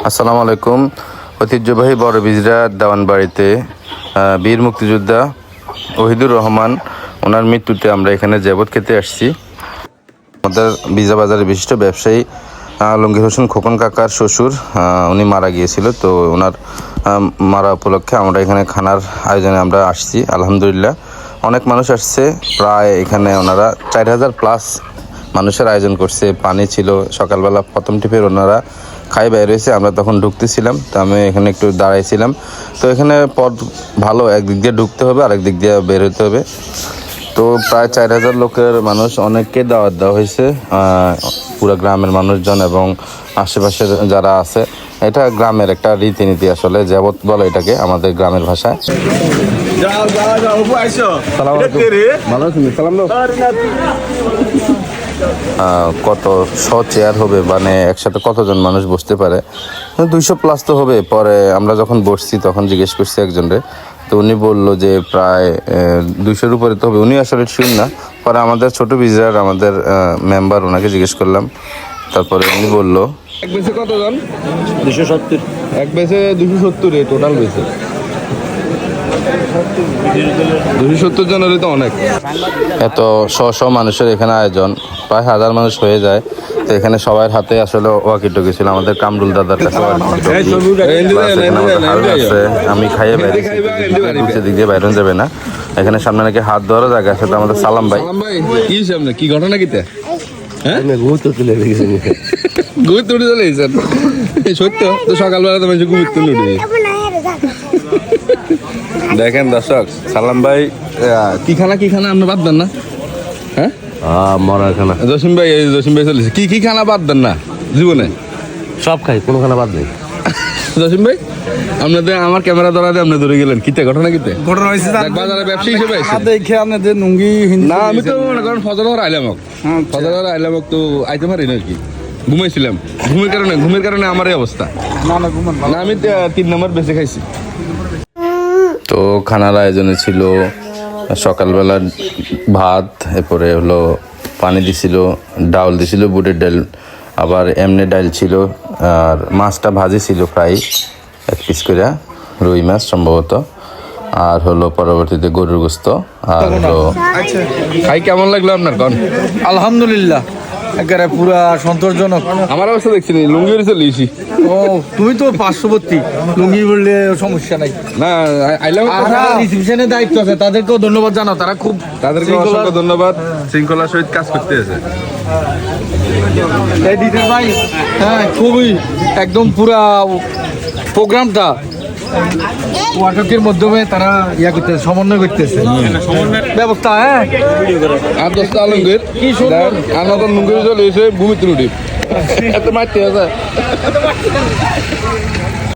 আসসালামু আলাইকুম। ঐতিহ্যবাহী বড় বিজরা দেওয়ানবাড়িতে বীর মুক্তিযোদ্ধা ওহিদুর রহমান ওনার মৃত্যুতে আমরা এখানে জেবত খেতে আসছি। আমাদের বিজরা বাজারের বিশিষ্ট ব্যবসায়ী আলমগীর হোসেন খোকন কাকার শ্বশুর উনি মারা গিয়েছিল, তো ওনার মারা উপলক্ষে আমরা এখানে খানার আয়োজনে আমরা আসছি। আলহামদুলিল্লাহ অনেক মানুষ আসছে, প্রায় এখানে ওনারা 4000+ মানুষের আয়োজন করছে। পানি ছিল, সকালবেলা প্রথম টিপের ওনারা খাই বাইর হয়েছে, আমরা তখন ঢুকতেছিলাম, তো আমি এখানে একটু দাঁড়াইছিলাম। তো এখানে পথ ভালো, একদিক দিয়ে ঢুকতে হবে আর একদিক দিয়ে বের হতে হবে। তো প্রায় 4000 লোকের মানুষ, অনেককে দাওয়াত দেওয়া হয়েছে, পুরো গ্রামের মানুষজন এবং আশেপাশের যারা আছে। এটা গ্রামের একটা রীতিনীতি, আসলে জেবত বলে এটাকে আমাদের গ্রামের ভাষায়। কত 100 চেয়ার হবে, মানে একসাথে কতজন মানুষ বসতে পারে? 200+ তো হবে। পরে আমরা যখন বসছি তখন জিজ্ঞেস করছি একজনরে, তো উনি বললো যে প্রায় 200-র উপরে তো হবে। উনি আসলে শিওর না। পরে আমাদের ছোট বিজরার আমাদের মেম্বার, ওনাকে জিজ্ঞেস করলাম, তারপরে উনি বললো এক বেসে কতজন? 270। এক বেসে 270, টোটাল বেসে 270 জন হলে তো অনেক। এত শ মানুষের এখানে আয়োজন, প্রায় 1000 মানুষ হয়ে যায়। তো এখানে সবার হাতে আসলে ওয়াকিটকি ছিল, আমাদের কামরুল দাদার কাছে আছে। আমি খাইয়ে বাইরে দিক দিয়ে বাইরে যাবে না, এখানে সামনে নাকি হাত ধোয়ারও জায়গা আছে। তো আমাদের সালাম ভাই, কি সামনে কি ঘটনা কিতে? হ্যাঁ, ঘুরতে তুলে রেখেছেন, ঘুরতে উঠে চলে গেছেন। সত্য তো, সকালবেলা তো মানুষ ঘুরতে উঠে। দেখেন দর্শক, সালাম ভাই কি খানা আপনি বাদ দেন না? হ্যাঁ, মরার খানা জসিম ভাই চলেছে। কি খানা বাদ দেন না জীবনে? সব খাই, কোনো খানা বাদ নেই। জসিম ভাই, আপনাদের আমার ক্যামেরা ধরা দিয়ে আপনি ধরে গেলেন, কিতে ঘটনা কিতে? ঘটনা হয়েছে বাজারে ব্যবসায়ী হিসেবে দেখে আপনাদের নুঙ্গি না, আমি তো মনে করেন ফজর আইলাম তো আইতে পারি না আর কি। ঘুমাইছিলাম, ঘুমের কারণে আমার এই অবস্থা। না, আমি 3 নম্বর বেঁচে খাইছি। তো খানার আয়োজনে ছিল সকালবেলা ভাত, এরপরে হলো পানি দিছিল, ডাউল দিছিল, বুটের ডাল, আবার এমনি ডাল ছিল, আর মাছটা ভাজি ছিল প্রায় 1 পিস করে, রুই মাছ সম্ভবত, আর হলো পরবর্তীতে গরুর গোস্ত। আর হলো খাই কেমন লাগলো আপনার? কোন আলহামদুলিল্লাহ, একেবারে পুরা সন্তোষজনক। আমার অবস্থা দেখছি লুঙ্গি চলে এসি। ও, তুমি তো পার্শ্ববর্তী, লুঙ্গি বললে সমস্যা নাই। না, আইলাম রিসেপশনের দায়িত্ব আছে, তাদেরকেও ধন্যবাদ জানাও, তাদেরকে অসংখ্য ধন্যবাদ, শৃঙ্খলার সহিত কাজ করতে আছে। ভাই, হ্যাঁ, খুবই একদম পুরা প্রোগ্রামটা ওয়াটকের মাধ্যমে তারা করতেছে, সমন্বয় করতেছে ব্যবস্থা। হ্যাঁ, আর দোস্ত আলমগীর কি সুন্দর আনাদের লুঙ্গি চলে এসে ভূমি ত্রুটি এত মারতে আছে।